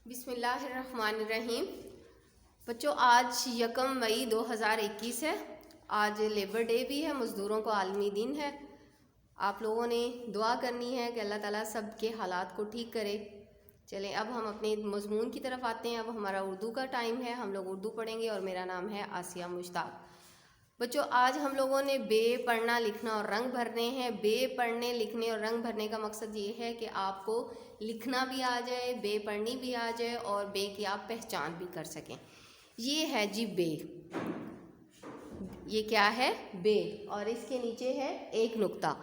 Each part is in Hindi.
बिस्मिल्लाहिर्रहमानिर्रहीम। बच्चों, आज 1 मई 2021 है। आज लेबर डे भी है, मज़दूरों को आलमी दिन है। आप लोगों ने दुआ करनी है कि अल्लाह ताला सब के हालात को ठीक करे। चलें, अब हम अपने मज़मून की तरफ आते हैं। अब हमारा उर्दू का टाइम है, हम लोग उर्दू पढ़ेंगे और मेरा नाम है आसिया मुश्ताक। बच्चों, आज हम लोगों ने बे पढ़ना लिखना और रंग भरने हैं। बे पढ़ने लिखने और रंग भरने का मकसद ये है कि आपको लिखना भी आ जाए, बे पढ़नी भी आ जाए और बे की आप पहचान भी कर सकें। ये है जी बे। ये क्या है? बे। और इसके नीचे है एक नुक्ता।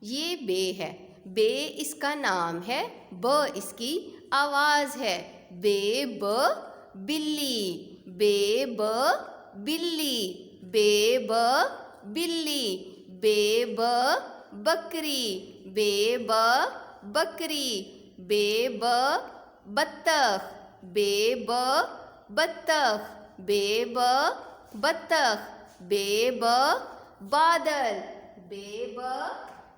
ये बे है। बे इसका नाम है, ब इसकी आवाज़ है। बे ब बिल्ली, बे ब बिल्ली, बे ब बिल्ली, बे ब बकरी, बे ब बकरी, बे ब बत्तख, बे ब बत्तख, बे ब बत्तख, बे ब बादल, बे ब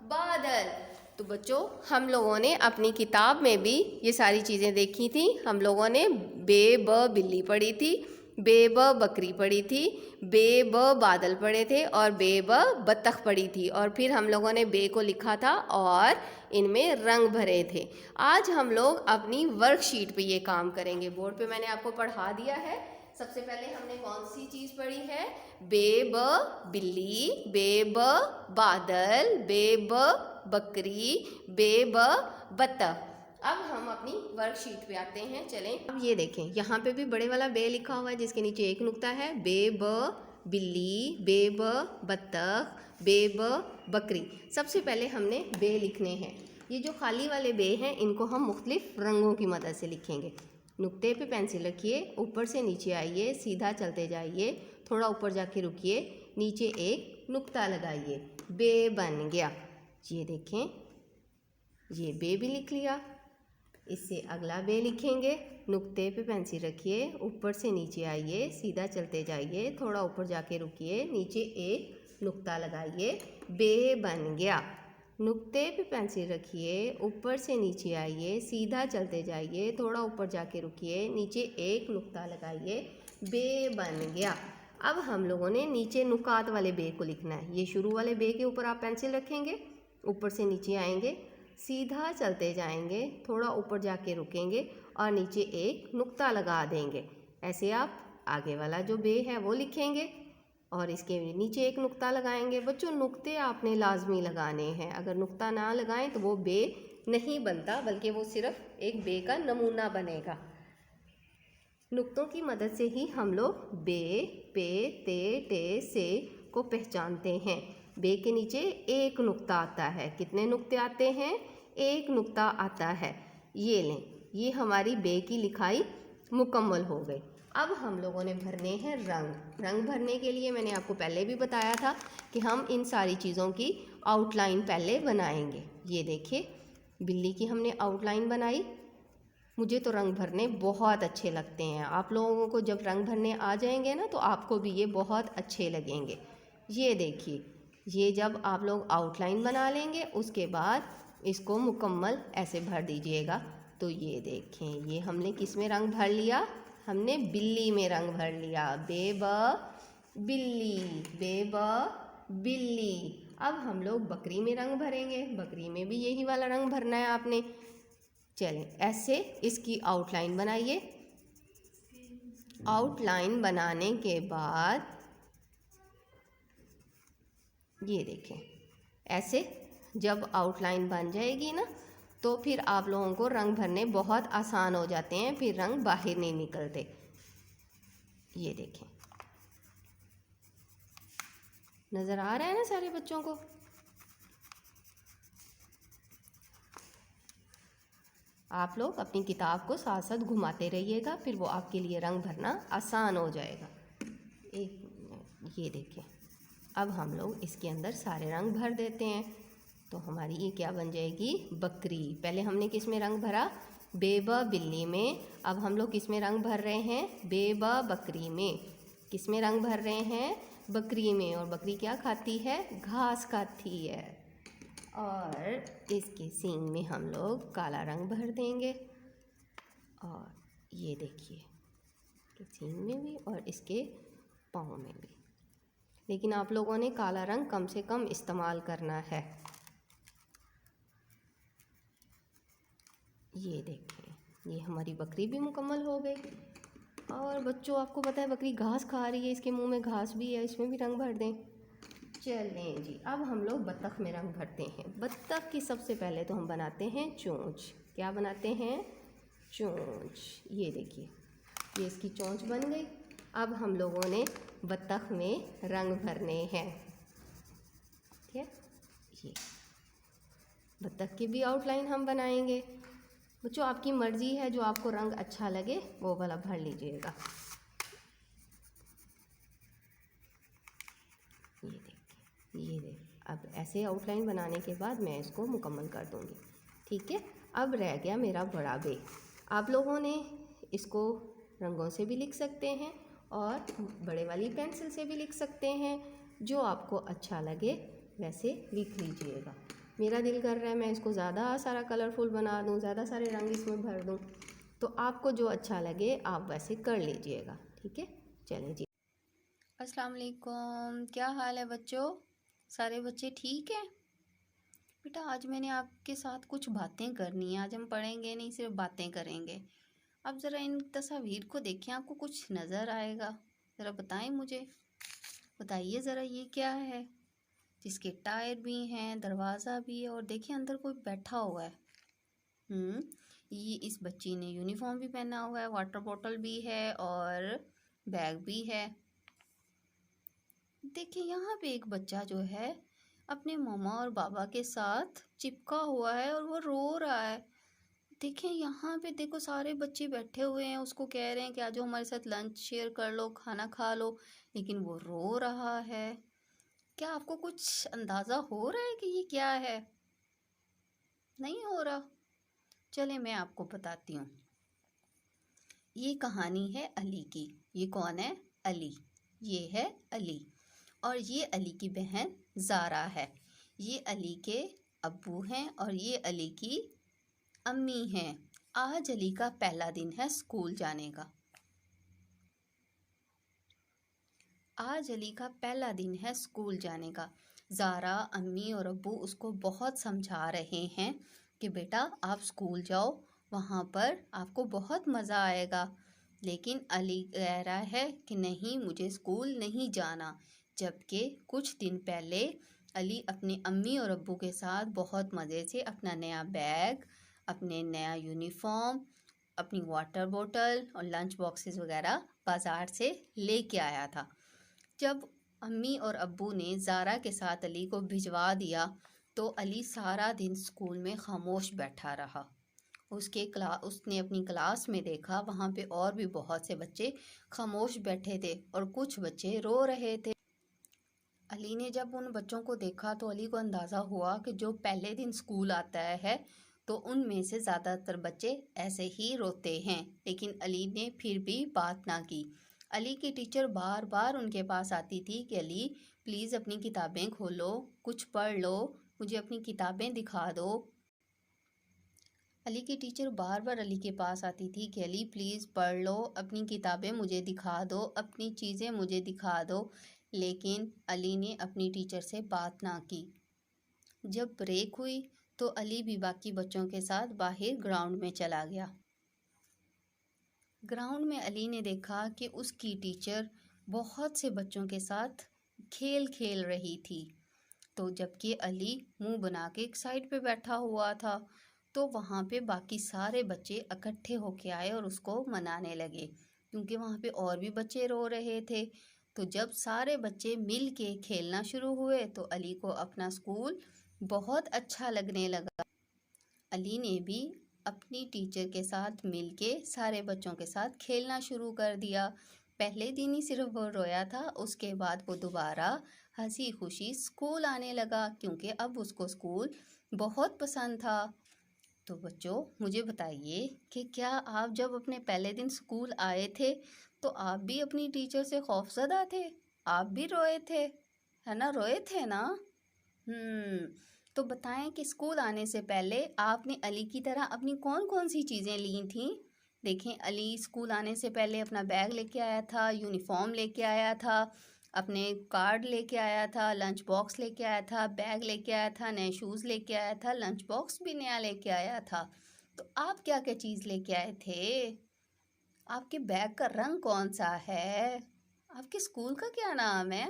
बादल। तो बच्चों, हम लोगों ने अपनी किताब में भी ये सारी चीज़ें देखी थी। हम लोगों ने बे ब बिल्ली पढ़ी थी, बे ब बकरी पढ़ी थी, बे ब बादल पढ़े थे और बे ब बत्तख पढ़ी थी। और फिर हम लोगों ने बे को लिखा था और इनमें रंग भरे थे। आज हम लोग अपनी वर्कशीट पे ये काम करेंगे। बोर्ड पे मैंने आपको पढ़ा दिया है। सबसे पहले हमने कौन सी चीज़ पढ़ी है? बे ब बिल्ली, बे ब बादल, बे ब बकरी, बे ब बत्तख। अब हम अपनी वर्कशीट पे आते हैं। चलें, अब ये देखें, यहाँ पे भी बड़े वाला बे लिखा हुआ है जिसके नीचे एक नुक्ता है। बे ब बिल्ली, बे ब बत्तख, बे ब बकरी। सबसे पहले हमने बे लिखने हैं। ये जो खाली वाले बे हैं इनको हम मुख्तलिफ रंगों की मदद से लिखेंगे। नुक्ते पे पेंसिल रखिए, ऊपर से नीचे आइए, सीधा चलते जाइए, थोड़ा ऊपर जाके रुकिए, नीचे एक नुक्ता लगाइए, बे बन गया। ये देखें, ये बे भी लिख लिया। इससे अगला बे लिखेंगे। नुक्ते पे पेंसिल रखिए, ऊपर से नीचे आइए, सीधा चलते जाइए, थोड़ा ऊपर जाके रुकिए, नीचे एक नुक्ता लगाइए, बे बन गया। नुक्ते पे पेंसिल रखिए, ऊपर से नीचे आइए, सीधा चलते जाइए, थोड़ा ऊपर जाके रुकिए, नीचे एक नुक्ता लगाइए, बे बन गया। अब हम लोगों ने नीचे नुकात वाले बे को लिखना है। ये शुरू वाले बे के ऊपर आप पेंसिल रखेंगे, ऊपर से नीचे आएंगे, सीधा चलते जाएंगे, थोड़ा ऊपर जाके रुकेंगे और नीचे एक नुक्ता लगा देंगे। ऐसे आप आगे वाला जो बे है वो लिखेंगे और इसके नीचे एक नुक्ता लगाएंगे। बच्चों, नुक्ते आपने लाजमी लगाने हैं। अगर नुक्ता ना लगाएं तो वो बे नहीं बनता, बल्कि वो सिर्फ एक बे का नमूना बनेगा। नुक्तों की मदद से ही हम लोग बे, पे, ते, टे, से को पहचानते हैं। बे के नीचे एक नुक्ता आता है। कितने नुक्ते आते हैं? एक नुक्ता आता है। ये लें, ये हमारी बे की लिखाई मुकम्मल हो गई। अब हम लोगों ने भरने हैं रंग। रंग भरने के लिए मैंने आपको पहले भी बताया था कि हम इन सारी चीज़ों की आउटलाइन पहले बनाएंगे। ये देखिए, बिल्ली की हमने आउटलाइन बनाई। मुझे तो रंग भरने बहुत अच्छे लगते हैं। आप लोगों को जब रंग भरने आ जाएंगे ना तो आपको भी ये बहुत अच्छे लगेंगे। ये देखिए, ये जब आप लोग आउटलाइन बना लेंगे उसके बाद इसको मुकम्मल ऐसे भर दीजिएगा। तो ये देखें, ये हमने किस में रंग भर लिया? हमने बिल्ली में रंग भर लिया। बे ब बिल्ली, बे ब बिल्ली। अब हम लोग बकरी में रंग भरेंगे। बकरी में भी यही वाला रंग भरना है आपने। चलें, ऐसे इसकी आउटलाइन बनाइए। आउटलाइन बनाने के बाद ये देखें, ऐसे जब आउटलाइन बन जाएगी ना तो फिर आप लोगों को रंग भरने बहुत आसान हो जाते हैं, फिर रंग बाहर नहीं निकलते। ये देखें, नज़र आ रहा है ना सारे बच्चों को? आप लोग अपनी किताब को साथ साथ घुमाते रहिएगा, फिर वो आपके लिए रंग भरना आसान हो जाएगा। ये देखें, अब हम लोग इसके अंदर सारे रंग भर देते हैं। तो हमारी ये क्या बन जाएगी? बकरी। पहले हमने किस में रंग भरा? बे ब बिल्ली में। अब हम लोग किस में रंग भर रहे हैं? बे ब बकरी में। किस में रंग भर रहे हैं? बकरी में। और बकरी क्या खाती है? घास खाती है। और इसके सींग में हम लोग काला रंग भर देंगे और ये देखिए कि सींग में भी और इसके पाँव में भी। लेकिन आप लोगों ने काला रंग कम से कम इस्तेमाल करना है। ये देखिए ये हमारी बकरी भी मुकम्मल हो गई। और बच्चों आपको पता है बकरी घास खा रही है, इसके मुंह में घास भी है, इसमें भी रंग भर दें। चलें जी, अब हम लोग बत्तख में रंग भरते हैं। बत्तख की सबसे पहले तो हम बनाते हैं चोंच। क्या बनाते हैं? चोंच। ये देखिए ये इसकी चोंच बन गई। अब हम लोगों ने बत्तख में रंग भरने हैं। ठीक है, ये बत्तख की भी आउटलाइन हम बनाएंगे। बच्चों आपकी मर्ज़ी है, जो आपको रंग अच्छा लगे वो वाला भर लीजिएगा। ये देखिए अब ऐसे आउटलाइन बनाने के बाद मैं इसको मुकम्मल कर दूँगी। ठीक है, अब रह गया मेरा बड़ा बे। आप लोगों ने इसको रंगों से भी लिख सकते हैं और बड़े वाली पेंसिल से भी लिख सकते हैं, जो आपको अच्छा लगे वैसे लिख लीजिएगा। मेरा दिल कर रहा है मैं इसको ज़्यादा सारा कलरफुल बना दूँ, ज़्यादा सारे रंग इसमें भर दूँ, तो आपको जो अच्छा लगे आप वैसे कर लीजिएगा। ठीक है, चलें जी। अस्सलाम वालेकुम, क्या हाल है बच्चों? सारे बच्चे ठीक हैं? बेटा आज मैंने आपके साथ कुछ बातें करनी है। आज हम पढ़ेंगे नहीं, सिर्फ बातें करेंगे। आप ज़रा इन तस्वीर को देखें, आपको कुछ नज़र आएगा। ज़रा बताएं मुझे, बताइए ज़रा ये क्या है? जिसके टायर भी हैं, दरवाज़ा भी है और देखिए अंदर कोई बैठा हुआ है। ये इस बच्ची ने यूनिफॉर्म भी पहना हुआ है, वाटर बॉटल भी है और बैग भी है। देखिए यहाँ पे एक बच्चा जो है अपने मम्मा और पापा के साथ चिपका हुआ है और वो रो रहा है। देखिए यहाँ पे देखो सारे बच्चे बैठे हुए हैं, उसको कह रहे हैं कि आज हमारे साथ लंच शेयर कर लो, खाना खा लो, लेकिन वो रो रहा है। क्या आपको कुछ अंदाज़ा हो रहा है कि ये क्या है? नहीं हो रहा? चले मैं आपको बताती हूँ। ये कहानी है अली की। ये कौन है? अली। ये है अली और ये अली की बहन ज़ारा है। ये अली के अब्बू हैं और ये अली की अम्मी हैं। आज अली का पहला दिन है स्कूल जाने का। आज अली का पहला दिन है स्कूल जाने का। ज़ारा, अम्मी और अब्बू उसको बहुत समझा रहे हैं कि बेटा आप स्कूल जाओ, वहाँ पर आपको बहुत मज़ा आएगा। लेकिन अली कह रहा है कि नहीं, मुझे स्कूल नहीं जाना। जबकि कुछ दिन पहले अली अपनी अम्मी और अब्बू के साथ बहुत मज़े से अपना नया बैग, अपने नया यूनिफॉर्म, अपनी वाटर बोतल और लंच बॉक्सेस वगैरह बाज़ार से लेके आया था। जब अम्मी और अब्बू ने ज़ारा के साथ अली को भिजवा दिया तो अली सारा दिन स्कूल में खामोश बैठा रहा। उसने अपनी क्लास में देखा, वहाँ पे और भी बहुत से बच्चे खामोश बैठे थे और कुछ बच्चे रो रहे थे। अली ने जब उन बच्चों को देखा तो अली को अंदाज़ा हुआ कि जो पहले दिन स्कूल आता है तो उनमें से ज़्यादातर बच्चे ऐसे ही रोते हैं। लेकिन अली ने फिर भी बात ना की। अली की टीचर बार बार उनके पास आती थी कि अली प्लीज़ अपनी किताबें खोलो, कुछ पढ़ लो, मुझे अपनी किताबें दिखा दो। अली की टीचर बार बार अली के पास आती थी कि अली प्लीज़ पढ़ लो, अपनी किताबें मुझे दिखा दो, अपनी चीज़ें मुझे दिखा दो। लेकिन अली ने अपनी टीचर से बात ना की। जब ब्रेक हुई तो अली भी बाकी बच्चों के साथ बाहर ग्राउंड में चला गया। ग्राउंड में अली ने देखा कि उसकी टीचर बहुत से बच्चों के साथ खेल खेल रही थी। तो जबकि अली मुंह बना के एक साइड पे बैठा हुआ था, तो वहाँ पे बाकी सारे बच्चे इकट्ठे होके आए और उसको मनाने लगे, क्योंकि वहाँ पे और भी बच्चे रो रहे थे। तो जब सारे बच्चे मिल के खेलना शुरू हुए तो अली को अपना स्कूल बहुत अच्छा लगने लगा। अली ने भी अपनी टीचर के साथ मिलके सारे बच्चों के साथ खेलना शुरू कर दिया। पहले दिन ही सिर्फ वो रोया था, उसके बाद वो दोबारा हंसी खुशी स्कूल आने लगा, क्योंकि अब उसको स्कूल बहुत पसंद था। तो बच्चों मुझे बताइए कि क्या आप जब अपने पहले दिन स्कूल आए थे तो आप भी अपनी टीचर से खौफजदा थे? आप भी रोए थे, है ना? रोए थे ना? तो बताएं कि स्कूल आने से पहले आपने अली की तरह अपनी कौन कौन सी चीज़ें ली थी? देखें, अली स्कूल आने से पहले अपना बैग लेके आया था, यूनिफॉर्म लेके आया था, अपने कार्ड लेके आया था, लंच बॉक्स लेके आया था, बैग लेके आया था, नए शूज़ लेके आया था, लंच बॉक्स भी नया लेके आया था। तो आप क्या क्या चीज़ लेके आए थे? आपके बैग का रंग कौन सा है? आपके स्कूल का क्या नाम है?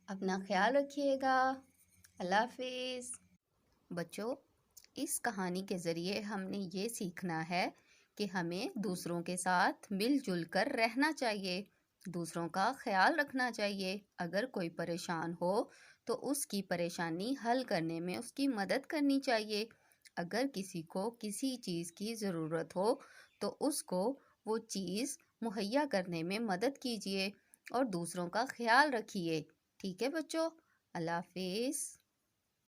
अपना ख्याल रखिएगा। अल्लाह हाफिज़। बच्चों, इस कहानी के ज़रिए हमने ये सीखना है कि हमें दूसरों के साथ मिलजुल कर रहना चाहिए, दूसरों का ख्याल रखना चाहिए। अगर कोई परेशान हो तो उसकी परेशानी हल करने में उसकी मदद करनी चाहिए। अगर किसी को किसी चीज़ की ज़रूरत हो तो उसको वो चीज़ मुहैया करने में मदद कीजिए और दूसरों का ख्याल रखिए। ठीक है बच्चों? अल्लाह हाफिज़।